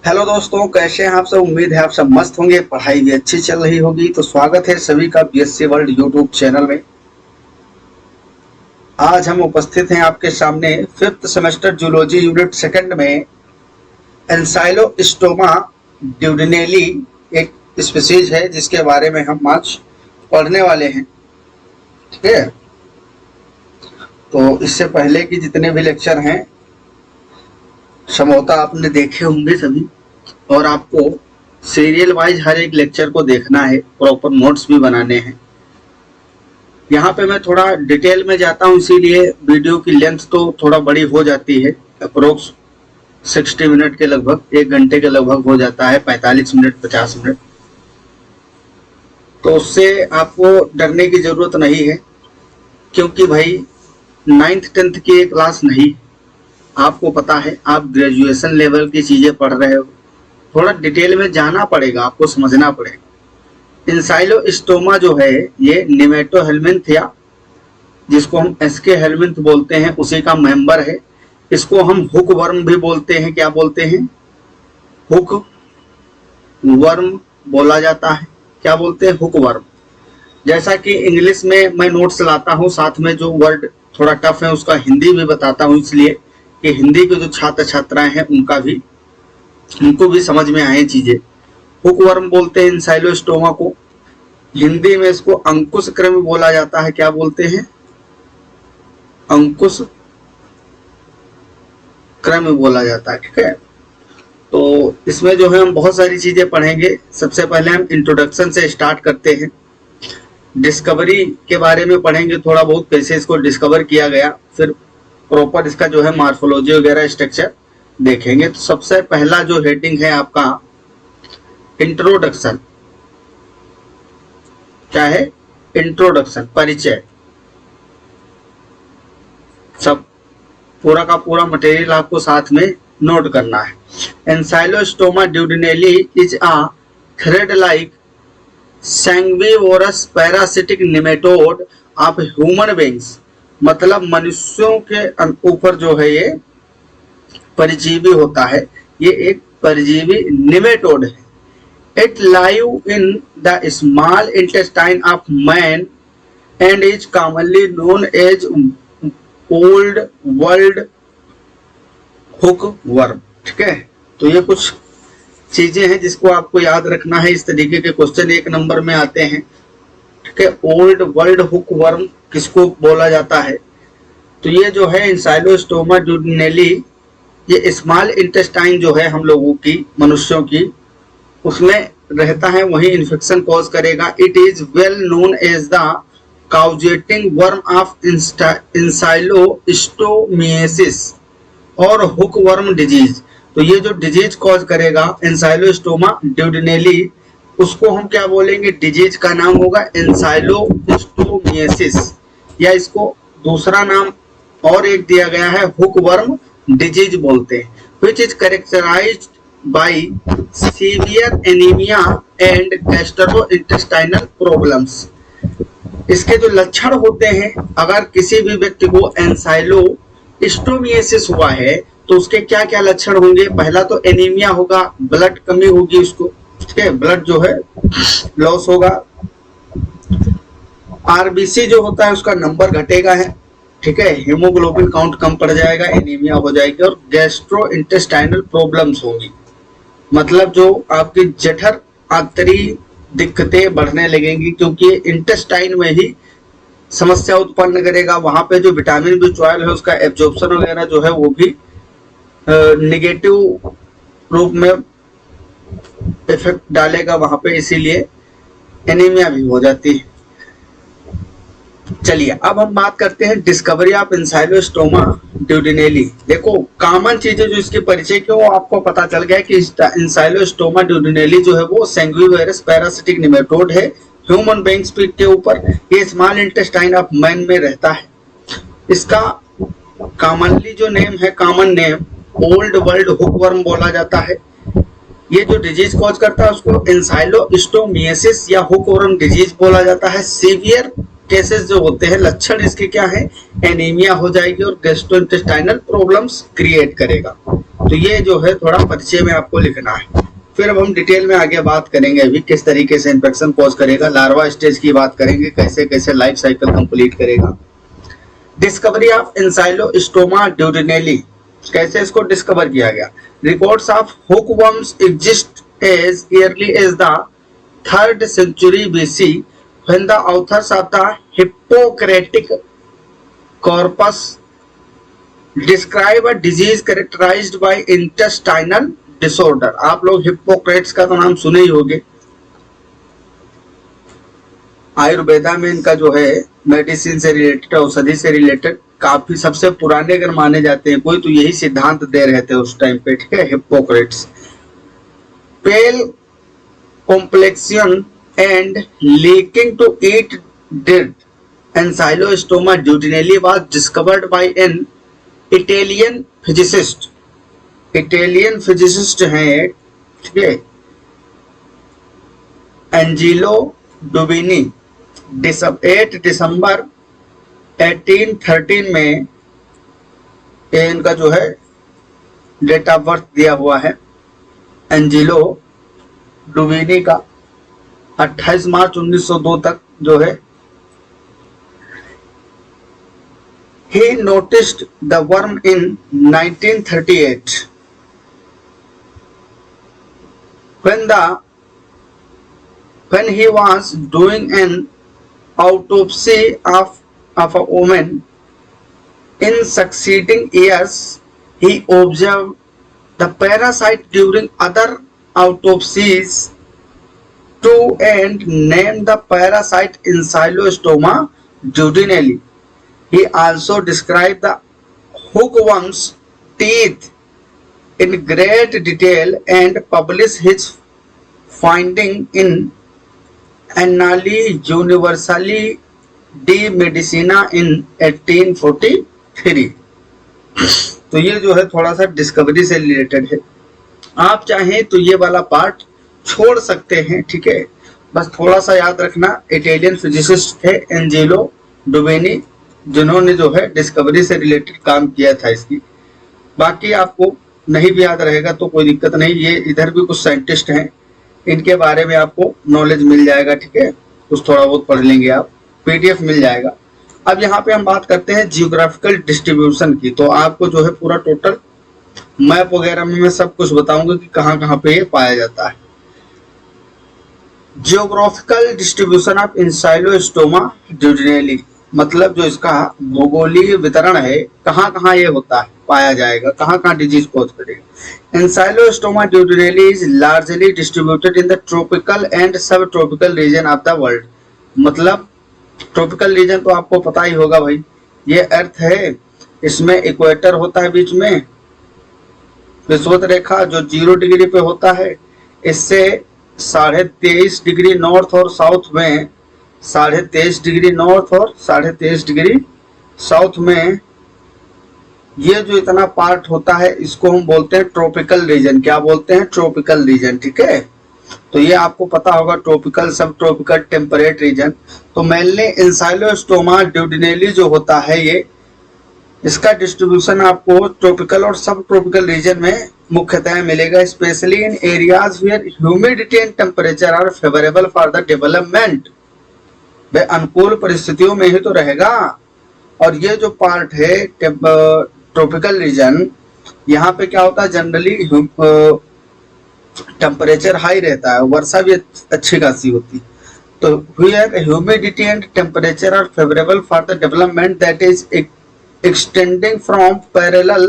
Hello दोस्तों, कैसे हैं आप सब। उम्मीद है आप सब मस्त होंगे, पढ़ाई भी अच्छी चल रही होगी। तो स्वागत है सभी का बीएससी वर्ल्ड यूट्यूब चैनल में। आज हम उपस्थित हैं आपके सामने fifth semester zoology unit second में एंसाइलोस्टोमा ड्यूडेनेली एक स्पीशीज है जिसके बारे में हम आज पढ़ने वाले हैं। ठीक है, तो इससे पहले की जितने भी लेक्चर हैं संभवतः आपने देखे होंगे सभी, और आपको सीरियल वाइज हर एक लेक्चर को देखना है, प्रॉपर नोट्स भी बनाने हैं। यहाँ पे मैं थोड़ा डिटेल में जाता हूँ, इसीलिए वीडियो की लेंथ तो थोड़ा बड़ी हो जाती है। अप्रोक्स 60 मिनट के लगभग, 1 घंटे के लगभग हो जाता है, 45 मिनट 50 मिनट। तो उससे आपको डरने की जरूरत नहीं है, क्योंकि भाई 9th 10th की एक क्लास नहीं, आपको पता है आप ग्रेजुएशन लेवल की चीजें पढ़ रहे हो, थोड़ा डिटेल में जाना पड़ेगा, आपको समझना पड़ेगा। एंसाइलोस्टोमा जो है ये निमेटोहेलमिंथिया, जिसको हम एसके हेलमिंथ बोलते हैं, उसी का मेंबर है। इसको हम हुक वर्म भी बोलते हैं। क्या बोलते हैं? हुक वर्म बोला जाता है। क्या बोलते हैं? Hook worm. जैसा कि इंग्लिश में मैं नोट्स लाता हूँ, साथ में जो वर्ड थोड़ा टफ है उसका हिंदी भी बताता हूँ, इसलिए कि हिंदी के जो छात्र छात्राएं हैं उनको भी समझ में आए चीजें। हुक वर्म बोलते हैं एंसाइलोस्टोमा को। हिंदी में इसको अंकुश क्रम बोला जाता है। क्या बोलते हैं? अंकुश क्रम बोला जाता है। ठीक है, तो इसमें जो है हम बहुत सारी चीजें पढ़ेंगे। सबसे पहले हम इंट्रोडक्शन से स्टार्ट करते हैं। डिस्कवरी के बारे में पढ़ेंगे थोड़ा बहुत, कैसे इसको डिस्कवर किया गया, फिर प्रॉपर इसका जो है मार्फोलॉजी वगैरह स्ट्रक्चर देखेंगे। तो सबसे पहला जो हेडिंग है आपका इंट्रोडक्शन। क्या है? इंट्रोडक्शन, परिचय। सब पूरा का पूरा मटेरियल आपको साथ में नोट करना है। Ancylostoma duodenale is a thread like sanguivorous parasitic nematode of human beings. मतलब मनुष्यों के ऊपर जो है ये परजीवी होता है, ये एक परजीवी निमेटोड है। It live in the small intestine of man and is commonly known as old world hookworm। ठीक है, तो ये कुछ चीजें हैं जिसको आपको याद रखना है। इस तरीके के क्वेश्चन 1 नंबर में आते हैं। ठीक है, ओल्ड वर्ल्ड हुकवर्म किसको बोला जाता है? तो ये जो है एंसाइलोस्टोमा ड्यूडेनेली, ये स्मॉल इंटेस्टाइन जो है हम लोगों की, मनुष्यों की, उसमें रहता है, वही इन्फेक्शन कॉज करेगा। It is well known as the causative worm of ancylostomiasis और हुकवर्म डिजीज। तो ये जो डिजीज कॉज करेगा एंसाइलोस्टोमा ड्यूडेनेली, उसको हम क्या बोलेंगे? डिजीज का नाम होगा एंसाइलोस्टोमियासिस, या इसको दूसरा नाम और एक दिया गया है, हुकवर्म डिजीज बोलते हैं। Which is characterised by severe anemia and gastrointestinal problems। इसके जो लक्षण होते हैं, अगर किसी भी व्यक्ति को एंसाइलोस्टोमियासिस हुआ है तो उसके क्या क्या लक्षण होंगे? पहला तो एनीमिया होगा, ब्लड कमी होगी उसको। ठीक है, ब्लड जो है लॉस होगा। आरबीसी जो होता है उसका नंबर घटेगा है। ठीक है, हीमोग्लोबिन काउंट कम पड़ जाएगा, एनीमिया हो जाएगी, और गैस्ट्रोइंटेस्टाइनल प्रॉब्लम्स होंगी। मतलब जो आपकी जठर आंतरी दिक्कतें बढ़ने लगेंगी, क्योंकि इंटेस्टाइन में ही समस्या उत्पन्न करेगा। वहां पे जो विटामिन बी12 है उसका एब्जॉर्प्शन वगैरह जो है वो भी नेगेटिव रूप में इफेक्ट डालेगा वहां पे, इसीलिए एनीमिया भी हो जाती है। चलिए अब हम बात करते हैं डिस्कवरी ऑफ एंसाइलोस्टोमा ड्यूडेनेली। देखो कॉमन चीजें जो इसके परिचय के, वो आपको पता चल गया कि एंसाइलोस्टोमा ड्यूडेनेली जो है वो सैंग्विवोरस पैरासिटिक निमेटोड है ह्यूमन बीइंग्स के ऊपर। ये स्मॉल इंटेस्टाइन ऑफ मैन में रहता है। इसका कॉमनली जो नेम है, common name old world hookworm बोला जाता है। ये जो डिजीज कॉज करता है उसको एंसाइलोस्टोमियासिस या हुकवर्म डिजीज बोला जाता है। सीवियर केसेस जो होते हैं, लक्षण इसके क्या है? एनीमिया हो जाएगी और गैस्ट्रोइंटेस्टाइनल प्रॉब्लम्स क्रिएट करेगा। तो ये जो है थोड़ा परिचय में आपको लिखना है। फिर अब हम डिटेल में आगे बात करेंगे अभी किस तरीके से इन्फेक्शन कॉज करेगा, लार्वा स्टेज की बात करेंगे, कैसे कैसे लाइफ साइकिल कंप्लीट करेगा। डिस्कवरी ऑफ एंजाइलोस्टोमा ड्यूडेनेली, कैसे इसको डिस्कवर किया गया। Records of hookworms exist as early as the 3rd century BC when the authors of the Hippocratic corpus describe a disease characterized by intestinal disorder। आप लोग Hippocrates का तो नाम सुने ही होंगे, आयुर्वेदा में इनका जो है मेडिसिन से रिलेटेड, औषधि से रिलेटेड काफी सबसे पुराने अगर माने जाते हैं कोई तो यही सिद्धांत दे रहे थे उस टाइम पे, ठीक है, Hippocrates. Pale complexion and liking to eat डेड Ancylostoma duodenale was discovered by an Italian physicist. Italian physicist हैं, ठीक है, एंजिलो डुबिनी। 8 दिसंबर 1813 में इनका जो है डेट ऑफ बर्थ दिया हुआ है एंजिलो डुबिनी का। 28 मार्च 1902 तक जो है he noticed the worm in 1938 when he was doing an autopsy of a woman. In succeeding years he observed the parasite during other autopsies too and named the parasite Encylostoma duodenale. He also described the hookworm's teeth in great detail and published his finding in Annali Universali de Medicina in 1843। तो ये जो है थोड़ा सा discovery से related है। आप चाहें तो ये वाला पार्ट छोड़ सकते हैं, ठीक है, बस थोड़ा सा याद रखना। इटालियन फिजिसिस्ट थे एंजेलो डुबेनी, जिन्होंने जो है डिस्कवरी से रिलेटेड काम किया था इसकी। बाकी आपको नहीं भी याद रहेगा तो कोई दिक्कत नहीं, ये इधर भी कुछ साइंटिस्ट हैं, इनके बारे में आपको नॉलेज मिल जाएगा, ठीक है, कुछ थोड़ा बहुत पढ़ लेंगे आप, पीडीएफ मिल जाएगा। अब यहाँ पे हम बात करते हैं जियोग्राफिकल डिस्ट्रीब्यूशन की। तो आपको जो है पूरा टोटल मैप वगैरह में मैं सब कुछ बताऊंगा कि कहाँ कहाँ पे ये पाया जाता है। जियोग्राफिकल डिस्ट्रीब्यूशन ऑफ एंजाइलोस्टोमा ड्यूडेनेली, मतलब जो इसका भौगोलिक वितरण है, कहाँ कहाँ ये होता है, पाया जाएगा, कहाँ कहाँ डिजीज कॉज करेगा। Ancylostoma duodenale is largely distributed in the tropical and sub tropical region of the world. मतलब ट्रॉपिकल रीजन तो आपको पता ही होगा भाई, ये अर्थ है, इसमें इक्वेटर होता है बीच में, विषुवत रेखा जो 0 डिग्री पे होता है, इससे 23.5 डिग्री नॉर्थ और साउथ में, 23.5 डिग्री नॉर्थ और 23.5 डिग्री साउथ में ये जो इतना पार्ट होता है इसको हम बोलते हैं ट्रॉपिकल रीजन। क्या बोलते हैं? ट्रॉपिकल रीजन, ठीक है। तो ये आपको पता होगा, tropical, sub tropical, temperate region. तो मेनली एंजाइलोस्टोमा ड्यूडेनेली जो होता है ये, इसका डिस्ट्रीब्यूशन आपको ट्रॉपिकल और सब ट्रॉपिकल रीजन में मुख्यतः मिलेगा, specially in areas where humidity and temperature are favourable for the development. वे अनुकूल परिस्थितियों में ही तो रहेगा। और ये जो पार्ट है ट्रॉपिकल रीजन, यहाँ पे क्या होता है, जनरली टेम्परेचर हाई रहता है, वर्षा भी अच्छी खासी होती। तो humidity and temperature are favourable for the development that is extending from parallel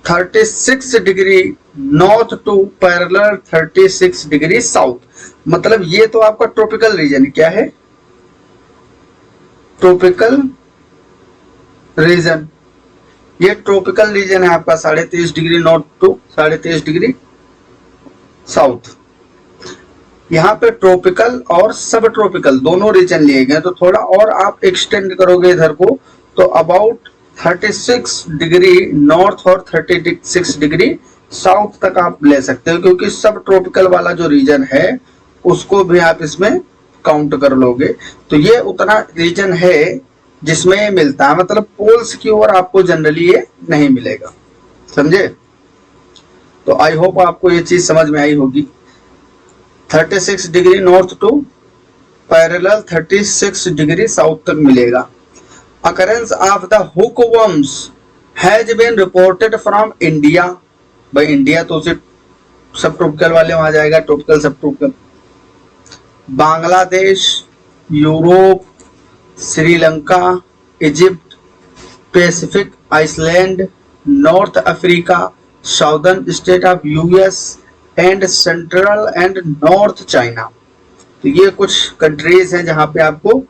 36 degree north to parallel 36 degree south. मतलब ये तो आपका ट्रॉपिकल रीजन क्या है, ट्रॉपिकल रीजन, ये ट्रॉपिकल रीजन है आपका 23.5 degree north to 23.5 degree south. यहाँ पे ट्रॉपिकल और सब ट्रॉपिकल दोनों रीजन लिए गए। तो थोड़ा और आप एक्सटेंड करोगे इधर को तो अबाउट 36 डिग्री नॉर्थ और 36 डिग्री साउथ तक आप ले सकते हो, क्योंकि सब ट्रॉपिकल वाला जो रीजन है उसको भी आप इसमें काउंट कर लोगे। तो ये उतना रीजन है जिसमें मिलता है, मतलब पोल्स की ओर आपको जनरली ये नहीं मिलेगा, समझे। तो आई होप आपको ये चीज समझ में आई होगी। 36 degree north to parallel 36 degree south तक मिलेगा। Occurrence of the hookworms has been reported from India. भाई इंडिया तो सिर्फ सब ट्रॉपिकल वाले वहां जाएगा, tropical sub tropical. Bangladesh, Europe, Sri Lanka, Egypt, Pacific island, North Africa, southern state of US and central and North China. तो ये कुछ कंट्रीज हैं जहां पे आपको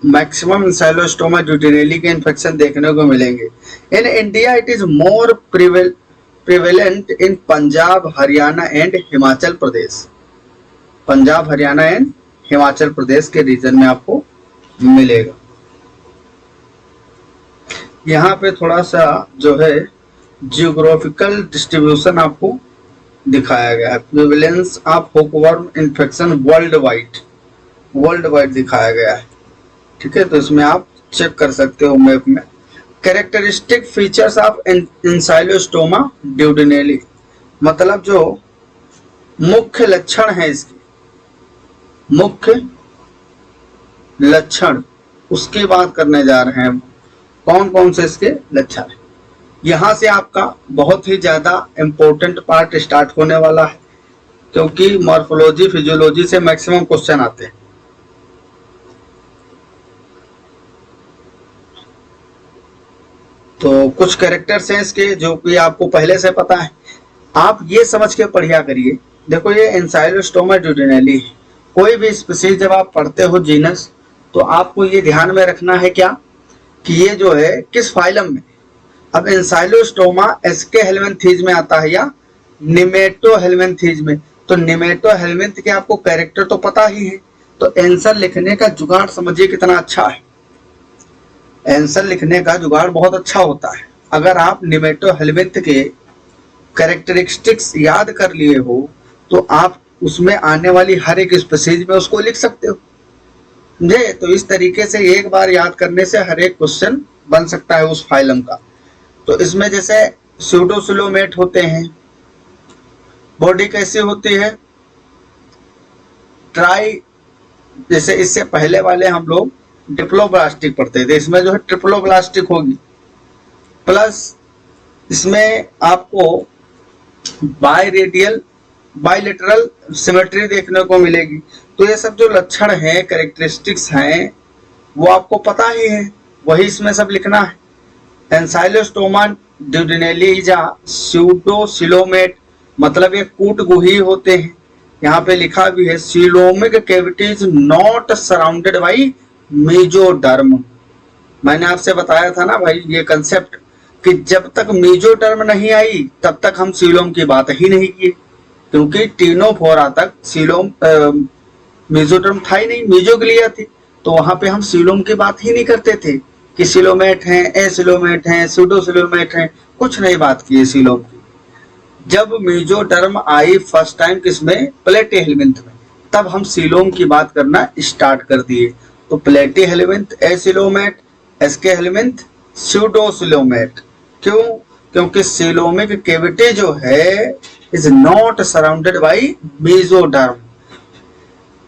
मैक्सिमम इंसाइलोस्टोमा ड्यूटेरियली के इन्फेक्शन देखने को मिलेंगे। In India it is more prevalent in Punjab, Haryana and Himachal Pradesh. Punjab, Haryana and Himachal Pradesh के रीजन में आपको मिलेगा। यहाँ पे थोड़ा सा जो है जियोग्राफिकल डिस्ट्रीब्यूशन आपको दिखाया गया है। Prevalence of hookworm infection world wide दिखाया गया है। ठीक है, तो इसमें आप चेक कर सकते हो मैप में। कैरेक्टरिस्टिक फीचर्स ऑफ इंसाइलोस्टोमा ड्यूडेनेली, मतलब जो मुख्य लक्षण है इसके, मुख्य लक्षण उसकी बात करने जा रहे हैं। कौन कौन से इसके लक्षण है, यहां से आपका बहुत ही ज्यादा इंपॉर्टेंट पार्ट स्टार्ट होने वाला है, क्योंकि मॉर्फोलॉजी फिजियोलॉजी से मैक्सिमम क्वेश्चन आते हैं। तो कुछ कैरेक्टर्स हैं इसके जो कि आपको पहले से पता है, आप ये समझ के पढ़िया करिए। देखो ये इंसाइलोस्टोमा ड्यूडेनेली, कोई भी स्पीसीज जब आप पढ़ते हो जीनस, तो आपको ये ध्यान में रखना है क्या कि ये जो है किस फाइलम में। अब इंसाइलोस्टोमा एस्के हेलमिंथीज में आता है या निमेटोहेलमिंथीज में। तो निमेटोहेलमिंथ के आपको कैरेक्टर तो पता ही है, तो आंसर लिखने का जुगाड़ समझिए कितना अच्छा है। आंसर लिखने का जुगाड़ बहुत अच्छा होता है। अगर आप निमेटोहेलमिंथ के कैरेक्टरिस्टिक्स याद कर लिए हो तो आप उसमें आने वाली हर एक स्पीसीज में उसको लिख सकते हो। समझे? तो इस तरीके से एक बार याद करने से हर एक क्वेश्चन बन सकता है उस फाइलम का। तो इसमें जैसे स्यूडोसिलोमेट होते हैं, बॉडी कैसी होती है ट्राई, जैसे इससे पहले वाले हम लोग डिप्लोब्लास्टिक पढ़ते थे, इसमें जो है ट्रिप्लोब्लास्टिक होगी। प्लस इसमें आपको बाइलेटरल सिमेट्री देखने को मिलेगी। तो ये सब जो लक्षण हैं, कैरेक्टरिस्टिक्स हैं, वो आपको पता ही है, वही इसमें सब लिखना है। एंसाइलोस्टोमा ड्यूडेनेली या स्यूडोसिलोमेट, मतलब ये कूटगुही होते हैं। यहाँ पे लिखा भी है coelomic cavities not surrounded by mesoderm. मैंने आपसे बताया था ना भाई ये कंसेप्ट कि जब तक मेजोडर्म नहीं आई तब तक हम सीलोम की बात ही नहीं की, क्योंकि टीनोफोरा तक सीलोम मेजोडर्म था ही नहीं, मेजोग्लिया थी। तो वहां पे हम सीलोम की बात ही नहीं करते थे कि सिलोमेट हैं, एसिलोमेट हैं, सूडोसिलोमेट हैं, कुछ नहीं बात की है सीलोम की। जब मेजोडर्म आई फर्स्ट टाइम किसमें, प्लेटीहेलमिंथ में, तब हम सीलोम की बात करना स्टार्ट कर दिए। तो प्लेटीहेलमिंथ, एसिलोमेट, एस्केहेलमिंथ, सूडोसिलोमेट। क्यों? क्योंकि सीलोमिक कैविटी जो है is not surrounded by mesoderm.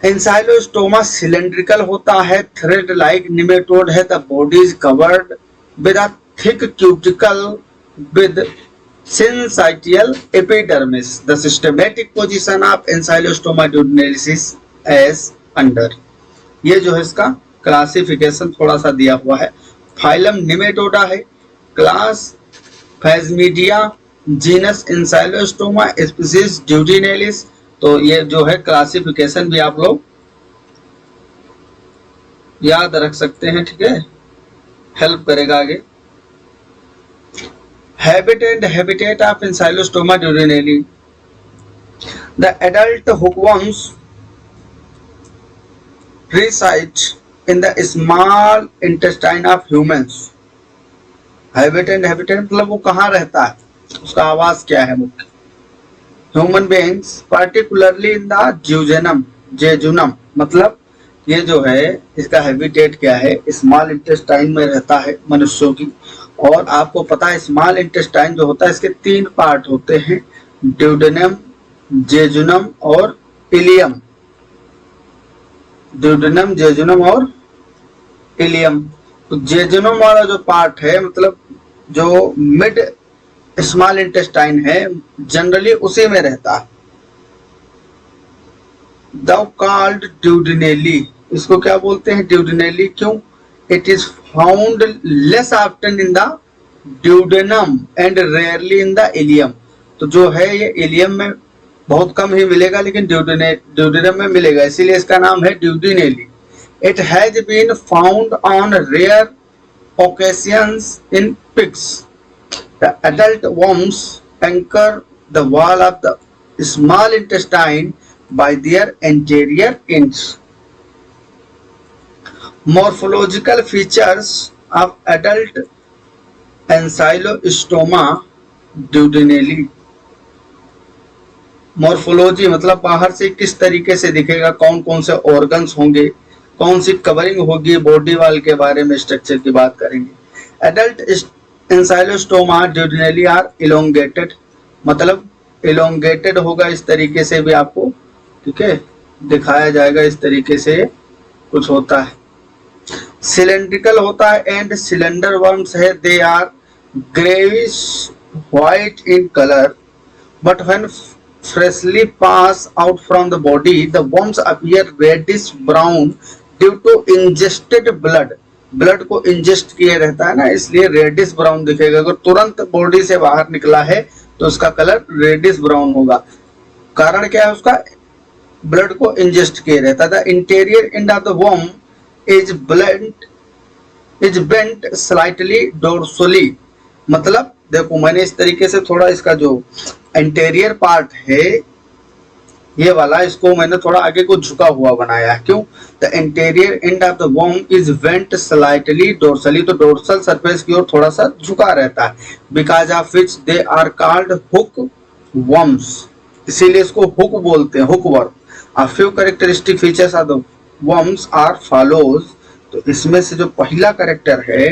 Ancylostoma cylindrical होता है, थ्रेड लाइक निमेटोड है, the body is covered with a thick cuticle with syncytial epidermis. The systematic position of Ancylostoma duodenalis as under. ये जो है इसका classification थोड़ा सा दिया हुआ है। फाइलम निमेटोडा है, क्लास फैजमीडिया, जीनस इंसाइलोस्टोमा, स्पीसीज ड्यूडेनेलिस। तो ये जो है क्लासिफिकेशन भी आप लोग याद रख सकते हैं, ठीक है, हेल्प करेगा आगे। Habit and habitat of Ancylostoma duodenale. The adult hookworms reside in the small intestine of humans. Habit and habitat मतलब वो कहाँ रहता है, उसका आवास क्या है मुख्य। Human beings particularly in the jejunum, मतलब ये जो है इसका हैबिटेट क्या है, स्मॉल इंटेस्टाइन में रहता है मनुष्यों की। और आपको पता है स्मॉल इंटेस्टाइन जो होता है इसके 3 पार्ट होते हैं, ड्यूडेनम, जेजुनम और इलियम। ड्यूडेनम, जेजुनम और इलियम। तो जेजुनम वाला जो पार्ट है, मतलब जो मिड स्मॉल इंटेस्टाइन है, जनरली उसी में रहता है। Thou called duodenally, इसको क्या बोलते हैं? ड्यूडेनली। क्यों? It is found less often in the duodenum and rarely in the ilium. तो जो है ये इलियम में बहुत कम ही मिलेगा, लेकिन ड्यूडेनम में मिलेगा, इसीलिए इसका नाम है duodenale. It has been found on rare occasions in pigs. The adult worms anchor the wall of the small intestine by their anterior ends. Morphological features of adult ancylostoma duodenale. Morphology मतलब बाहर से किस तरीके से दिखेगा, कौन कौन से ऑर्गन्स होंगे, कौन सी कवरिंग होगी, बॉडी वाल के बारे में स्ट्रक्चर की बात करेंगे। एडल्ट एंसाइलोस्टोमा ड्यूडेनली आर इलोंगेटेड, मतलब इलोंगेटेड होगा इस तरीके से भी आपको, ठीक है, दिखाया जाएगा। इस तरीके से कुछ होता है। सिलेंड्रिकल होता है एंड सिलेंडर वर्म्स है। They are greyish white in colour, but when freshly pass out from the body, the worms appear reddish brown due to ingested blood. Blood को इंजेस्ट किए रहता है ना, इसलिए रेडिश ब्राउन दिखेगा। अगर तुरंत बॉडी से बाहर निकला है तो उसका कलर रेडिश ब्राउन होगा। कारण क्या है? उसका ब्लड को इंजेस्ट किए रहता है। The interior end of the worm is bent slightly dorsally, मतलब देखो मैंने इस तरीके से थोड़ा इसका जो इंटीरियर पार्ट है ये वाला, इसको मैंने थोड़ा आगे को झुका हुआ बनाया है। क्यों? The interior end of the worm is bent slightly dorsally, तो डोर्सल सरफेस की ओर थोड़ा सा झुका रहता है। Because of which they are called hookworms, इसीलिए इसको हुक बोलते हैं, hookworm. A few characteristic features of the worms are follows. तो इसमें से जो पहला कैरेक्टर है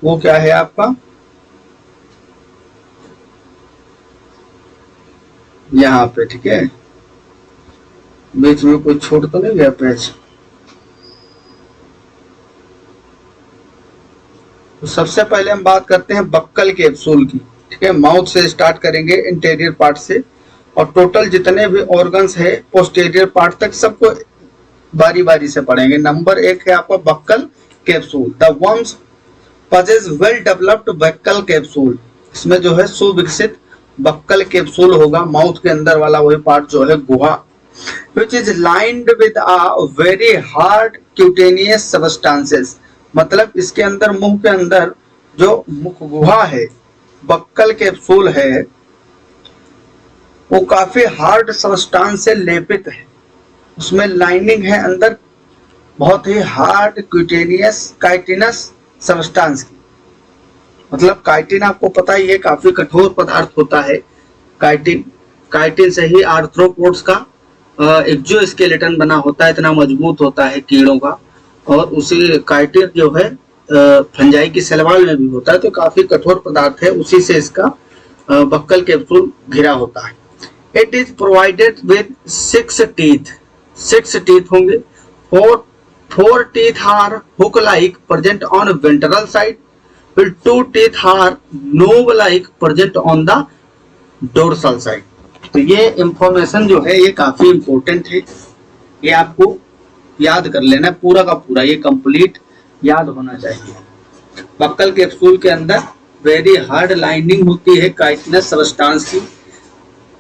वो क्या है आपका? यहाँ पे, ठीक है, बीच में कोई छोड़ तो नहीं गया पेज? तो सबसे पहले हम बात करते हैं बक्कल कैप्सूल की, ठीक है। माउथ से स्टार्ट करेंगे, इंटीरियर पार्ट से, और टोटल जितने भी ऑर्गन्स है पोस्टीरियर पार्ट तक सबको बारी बारी से पढ़ेंगे। नंबर 1 है आपका buccal capsule. The worms possess well developed buccal capsule, इसमें जो है सुविकसित बक्कल कैप्सूल होगा। माउथ के अंदर वाला वही पार्ट जो है गुहा, which is lined with a very hard cutaneous substances, मतलब इसके अंदर, मुंह के अंदर जो मुख गुहा है, बक्कल कैप्सूल है, वो काफी हार्ड सब्सटेंस से लेपित है। उसमें लाइनिंग है अंदर बहुत ही हार्ड क्यूटेनियस काइटिनस सब्सटेंस की। मतलब काइटिन आपको पता ही है काफी कठोर पदार्थ होता है। काइटिन से ही आर्थ्रोपोड्स का एक्सोस्केलेटन बना होता है, इतना मजबूत होता है कीड़ों का। और उसी काइटिन जो है फंजाई की सलवाल में भी होता है, तो काफी कठोर पदार्थ है, उसी से इसका बक्कल कैप्सूल घिरा होता है। It is provided with 6 teeth, 6 teeth होंगे। 4 teeth are hook like present on ventral side, फिर 2 teeth are knob like present on the dorsal side. तो ये इंफॉर्मेशन जो है ये काफी इंपॉर्टेंट है, ये आपको याद कर लेना पूरा का पूरा, ये कंप्लीट याद होना चाहिए। बक्कल कैप्सूल के अंदर वेरी हार्ड लाइनिंग होती है काइटिनस सब्सटेंस की।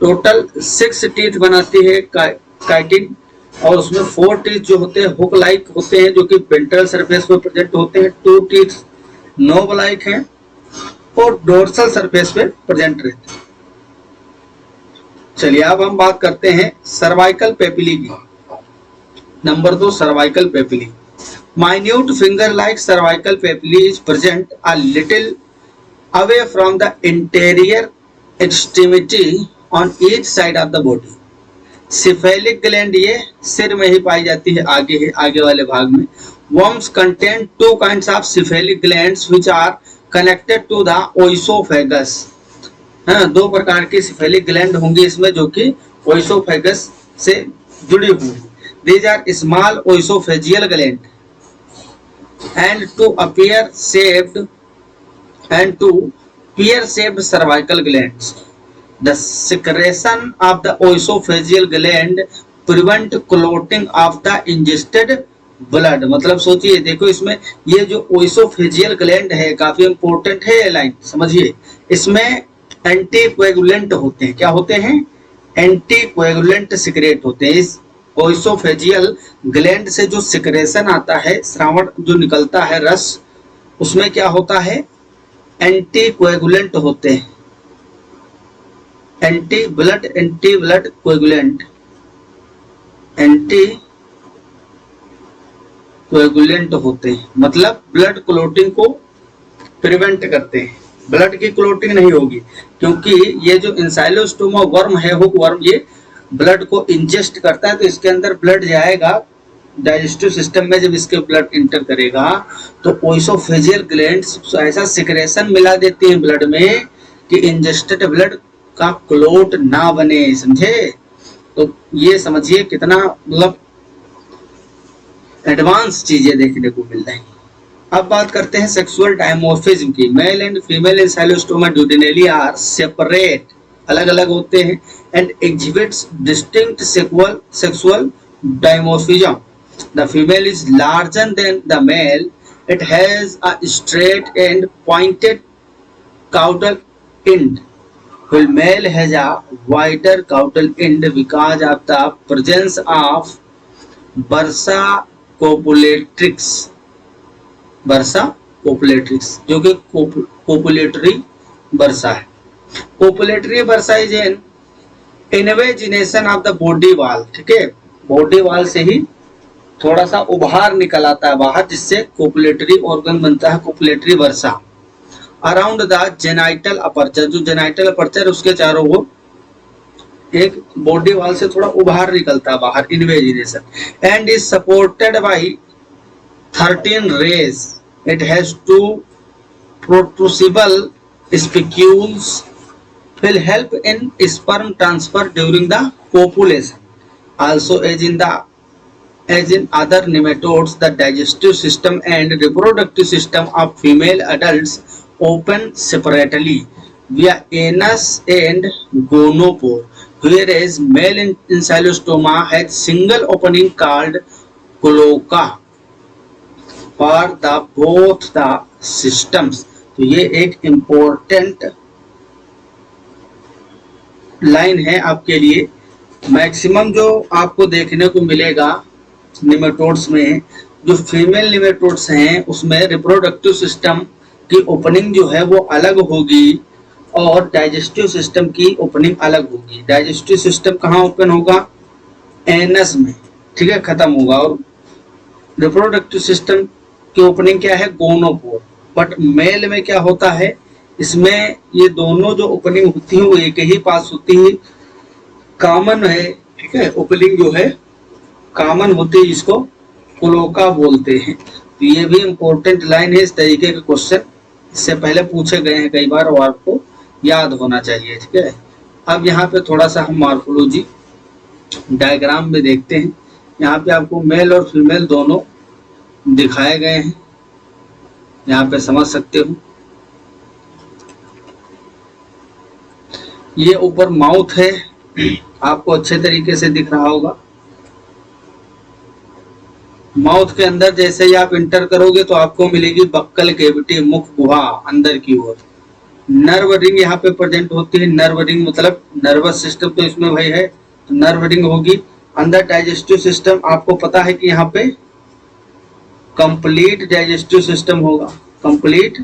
टोटल 6 टीथ बनाती है काइटिन, और उसमें 4 टीथ जो होते हैं हुक लाइक होते हैं, जो कि वेंट्रल सरफेस पे प्रेजेंट होते हैं। 2 टीथ नोव लाइक हैं और डोर्सल सरफेस पे प्रेजेंट रहते हैं। चलिए अब हम बात करते हैं सर्वाइकल पेपिली की। Number 2 cervical papillae. Minute finger like cervical papillae is present a little away from the interior extremity on each side of the body. Cephalic gland ये सिर में ही पाई जाती है, आगे वाले भाग में। Worms contain 2 kinds of cephalic glands which are connected to the oesophagus. हाँ, दो प्रकार की सिफेलिक ग्लैंड होंगी इसमें जो कि ओइसोफेगस से जुड़ी हुई। These are small oesophageal gland and two pear shaped and two pear-shaped cervical glands. The secretion of the oesophageal gland prevent clotting of the ingested blood. मतलब सोचिए, देखो इसमें ये जो ओइसोफेजियल ग्लैंड है काफी इंपॉर्टेंट है ये लाइन, समझिए। इसमें एंटीकोएगुलेंट होते हैं। क्या होते हैं? एंटीकोएगुलेंट सिक्रेट होते हैं। इस ओइसोफेजियल ग्लैंड से जो सिक्रेशन आता है, श्रावण जो निकलता है रस, उसमें क्या होता है? एंटीकोएगुलेंट होते हैं। Anti blood coagulant, anti coagulant होते हैं, मतलब ब्लड क्लोटिंग को प्रिवेंट करते हैं। ब्लड की क्लोटिंग नहीं होगी क्योंकि ये जो एंसाइलोस्टोमा वर्म है, हुक वर्म, ये ब्लड को इंजेस्ट करता है, तो इसके अंदर ब्लड जाएगा डाइजेस्टिव सिस्टम में। जब इसके ब्लड इंटर करेगा तो ओइसोफेजियल ग्लैंड्स ऐसा सिक्रेशन मिला देती हैं ब्लड में कि इंजेस्टेड ब्लड का क्लोट ना बने, समझे? तो ये समझिए कितना मतलब एडवांस चीजें देखने को मिल रही हैं। अब बात करते हैं सेक्सुअल डायमॉर्फिज्म की। Male and female Ancylostoma duodenale are separate, अलग अलग होते हैं, and exhibits distinct sexual dimorphism. The female is larger than the male. It has a straight and pointed caudal end, while male has a wider caudal end because of the presence of bursa copulatrix. bursa copulatrix जो कि copulatory bursa है। copulatory bursa is an invagination of the body wall, ठीक है? Body wall से ही थोड़ा सा उभार निकल आता है बाहर, जिससे कोपुलेटरी ऑर्गन बनता है, copulatory versa. Around the genital aperture, जो जेनाइटल अपर्चर उसके चारों ओर एक बॉडी वॉल से थोड़ा उभार निकलता है बाहर, invagination. And is supported by 13 rays. It has 2 protrusible spicules will help in sperm transfer during the copulation. Also, as in other nematodes, the digestive system and reproductive system of female adults open separately via anus and gonopore, whereas male ancylostoma has single opening called cloaca for the both the systems. तो ये एक important line है आपके लिए। Maximum जो आपको देखने को मिलेगा निमेटोड्स में, जो फीमेल निमेटोड्स हैं उसमें रिप्रोडक्टिव सिस्टम की ओपनिंग जो है वो अलग होगी और डाइजेस्टिव सिस्टम की ओपनिंग अलग होगी। डाइजेस्टिव सिस्टम कहाँ ओपन होगा? एनस में, ठीक है, खत्म होगा। और रिप्रोडक्टिव सिस्टम की ओपनिंग क्या है? गोनोपोर। बट मेल में क्या होता है? इसमें ये दोनों जो ओपनिंग होती है वो एक ही पास होती है, कॉमन है, ठीक है? ओपनिंग जो है कॉमन होती है, इसको क्लोका बोलते हैं। तो ये भी इंपॉर्टेंट लाइन है। इस तरीके के क्वेश्चन इससे पहले पूछे गए हैं कई बार और आपको याद होना चाहिए, ठीक है? अब यहाँ पे थोड़ा सा हम मॉर्फोलॉजी डायग्राम में देखते हैं। यहाँ पे आपको मेल और फीमेल दोनों दिखाए गए हैं, यहाँ पे समझ सकते हो। ये ऊपर माउथ है, आपको अच्छे तरीके से दिख रहा होगा। माउथ के अंदर जैसे ही आप इंटर करोगे तो आपको मिलेगी बक्कल कैविटी, मुख गुहा अंदर की ओर। नर्व रिंग यहाँ पे प्रेजेंट होती है। नर्व रिंग मतलब नर्वस सिस्टम तो इसमें भाई है, तो नर्व रिंग होगी। अंदर डाइजेस्टिव सिस्टम, आपको पता है कि यहाँ पे कंप्लीट डाइजेस्टिव सिस्टम होगा, कंप्लीट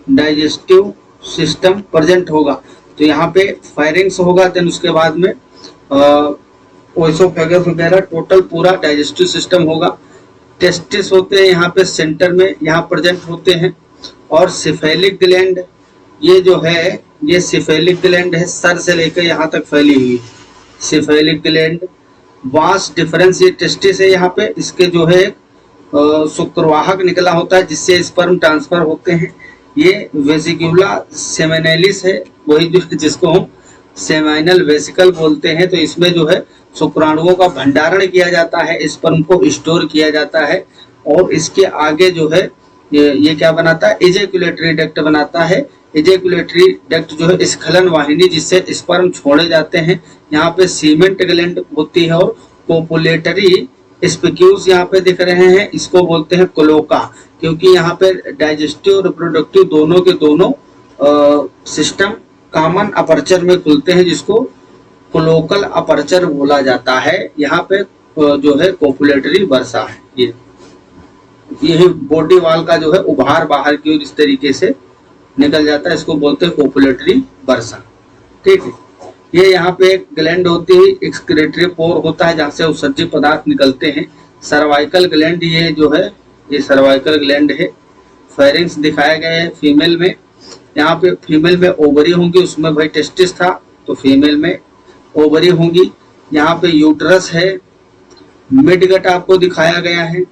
डाइजेस्टिव सिस्टम प्रेजेंट होगा। तो यहाँ पे फायरिंग्स होगा, देन उसके बाद में ओइसोफेगस वगैरह टोटल पूरा डाइजेस्टिव सिस्टम होगा। टेस्टिस होते हैं यहाँ पे सेंटर में, यहाँ प्रेजेंट होते हैं। और सिफेलिक ग्लैंड, ये जो है ये सिफेलिक ग्लैंड है, सर से लेकर यहाँ तक फैली हुई सिफेलिक ग्लैंड। वास डिफरेंस, ये टेस्टिस है यहाँ पे, इसके जो है शुक्रवाहक निकला होता है जिससे स्पर्म ट्रांसफर होते हैं। ये वेसिक्यूला सेमिनेलिस है, वही जिसको हम सेमाइनल वेसिकल बोलते हैं। तो इसमें जो है शुक्राणुओं का भंडारण किया जाता है, स्पर्म को स्टोर किया जाता है, और इसके आगे जो है ये क्या बनाता है, इजैकुलेटरी डक्ट बनाता है। इजैकुलेटरी डक्ट जो है स्खलन वाहिनी जिससे स्पर्म छोड़े जाते हैं। यहाँ पे सीमेंट ग्लैंड होती है, और कोपुलेटरी स्पिक्यूल्स यहाँ पे दिख रहे हैं, इसको बोलते हैं क्लोका, क्योंकि यहाँ पे डाइजेस्टिव और रिप्रोडक्टिव दोनों के दोनों सिस्टम कॉमन अपर्चर में खुलते हैं, जिसको क्लोकल अपर्चर बोला जाता है। यहाँ पे जो है कोपुलेटरी वर्षा है, ये बॉडी वाल का जो है उभार बाहर की ओर इस तरीके से निकल जाता है, इसको बोलते हैं कोपुलेटरी वर्षा। ठीक है, ये यहाँ पे एक ग्लैंड होती है, एक्सक्रीटरी पोर होता है जहाँ से उत्सर्जित पदार्थ निकलते हैं। सर्वाइकल ग्लैंड ये जो है, ये सर्वाइकल ग्लैंड है। फेरिंग्स दिखाया गया है फीमेल में। यहाँ पे फीमेल में ओवरी होंगी, उसमें भाई टेस्टिस था तो फीमेल में ओवरी होंगी। यहाँ पे यूट्रस है, मिडगट आपको दिखाया गया है।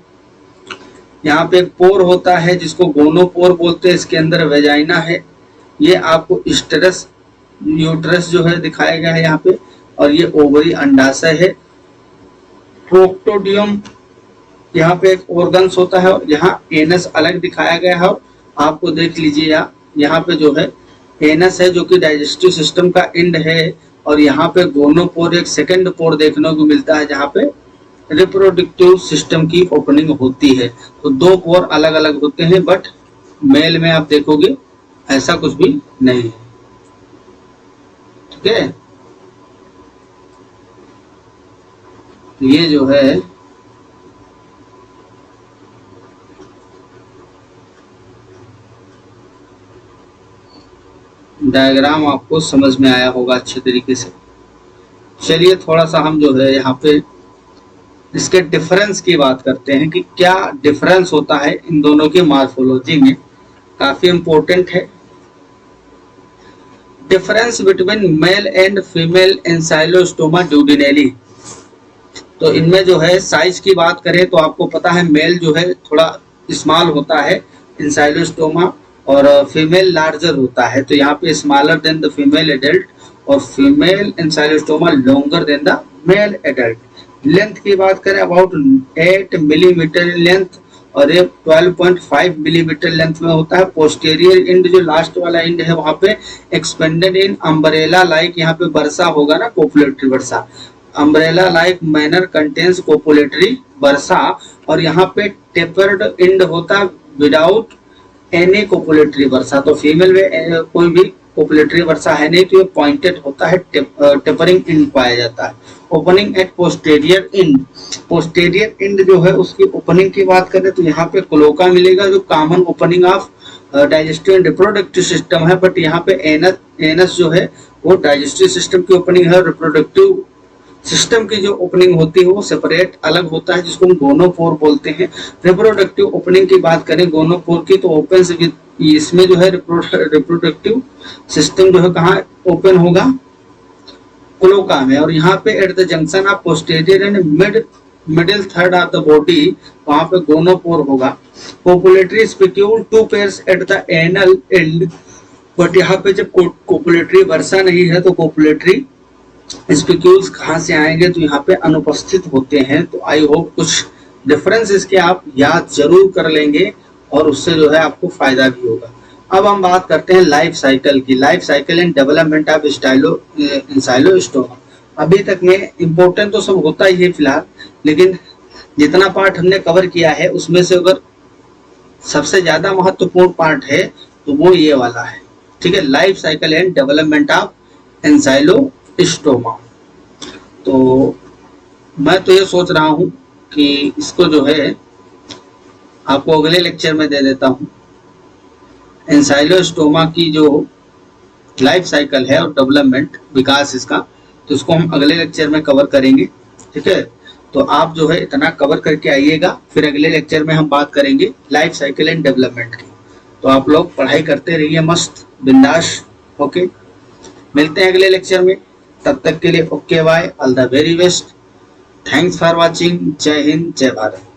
यहाँ पे एक पोर होता है जिसको गोनोपोर बोलते हैं, इसके अंदर वेजाइना है। ये आपको स्टेरस यूट्रस जो है दिखाया गया है यहाँ पे, और ये ओवरी अंडाशय है। प्रोक्टोडियम यहाँ पे एक ऑर्गन्स होता है, और यहाँ एनस अलग दिखाया गया है। आपको देख लीजिए यहाँ पे जो है एनस है जो कि डाइजेस्टिव सिस्टम का एंड है, और यहाँ पे गोनोपोर एक सेकंड पोर देखने को मिलता है जहाँ पे रिप्रोडक्टिव सिस्टम की ओपनिंग होती है। तो दो पोर अलग अलग होते हैं, बट मेल में आप देखोगे ऐसा कुछ भी नहीं है। ठीक है, ये जो है डायग्राम आपको समझ में आया होगा अच्छे तरीके से। चलिए थोड़ा सा हम जो है यहाँ पे इसके डिफरेंस की बात करते हैं कि क्या डिफरेंस होता है इन दोनों की मॉर्फोलॉजी में, काफी इंपॉर्टेंट है। Difference between male and female Ancylostoma duodenale. तो इनमें जो है साइज की बात करें तो आपको पता है मेल जो है थोड़ा स्मॉल होता है एंसाइलोस्टोमा, और फीमेल लार्जर होता है। तो यहाँ पे smaller than the female adult, और female Ancylostoma longer than the male adult. Length की बात करें अबाउट 8 मिलीमीटर लेंथ, और ये 12.5 मिलीमीटर लेंथ में होता है। पोस्टीरियर एंड जो लास्ट वाला एंड है वहां पे एक्सपेंडेड इन अम्ब्रेला लाइक, यहाँ पे वर्षा होगा ना, copulatory bursa, umbrella like manner contains copulatory bursa. और यहाँ पे टेपर्ड एंड होता है विदाउट एनी कोपुलेटरी वर्षा। तो फीमेल में कोई भी कोपुलेटरी वर्षा है नहीं, तो ये पॉइंटेड होता है, टेपरिंग एंड पाया जाता है। Opening eight posterior and, posterior and जो है उसकी ओपनिंग की बात करें तो यहाँ पे क्लोका मिलेगा जो common opening of digestive and reproductive system है। बट यहाँ पे एनस जो है वो डाइजेस्टिव सिस्टम की ओपनिंग है, रिप्रोडक्टिव सिस्टम की जो ओपनिंग होती है वो सेपरेट अलग होता है, जिसको हम गोनोपोर बोलते हैं। रिप्रोडक्टिव ओपनिंग की बात करें गोनोपोर की, तो ओपन से इसमें जो है रिप्रोडक्टिव सिस्टम जो है कहाँ ओपन होगा, क्लोका में। और यहाँ पे at the junction of posterior and middle third of the body, वहां पे गोनोपोर होगा। Copulatory spicule 2 pairs at the anal and, but यहाँ पे जब कोपुलेटरी वर्षा नहीं है तो कोपुलेटरी स्पिक्यूल्स कहाँ से आएंगे, तो यहाँ पे अनुपस्थित होते हैं। तो आई होप कुछ डिफरेंस इसके आप याद जरूर कर लेंगे, और उससे जो है आपको फायदा भी होगा। अब हम बात करते हैं लाइफ साइकिल की, life cycle and development of Ancylostoma. अभी तक में इम्पोर्टेंट तो सब होता ही है फिलहाल, लेकिन जितना पार्ट हमने कवर किया है उसमें से अगर सबसे ज्यादा महत्वपूर्ण पार्ट है तो वो ये वाला है। ठीक है, life cycle and development of Ancylostoma. तो मैं तो ये सोच रहा हूँ कि इसको जो है आपको अगले लेक्चर में दे देता हूँ। एंसाइलोस्टोमा की जो लाइफ साइकिल है और डेवलपमेंट विकास इसका, तो इसको हम अगले लेक्चर में कवर करेंगे। ठीक है, तो आप जो है इतना कवर करके आइएगा, फिर अगले लेक्चर में हम बात करेंगे लाइफ साइकिल एंड डेवलपमेंट की। तो आप लोग पढ़ाई करते रहिए मस्त बिंदास। ओके, मिलते हैं अगले लेक्चर में, तब तक के लिए okay bye, all the very best, thanks for watching, जय हिंद जय भारत।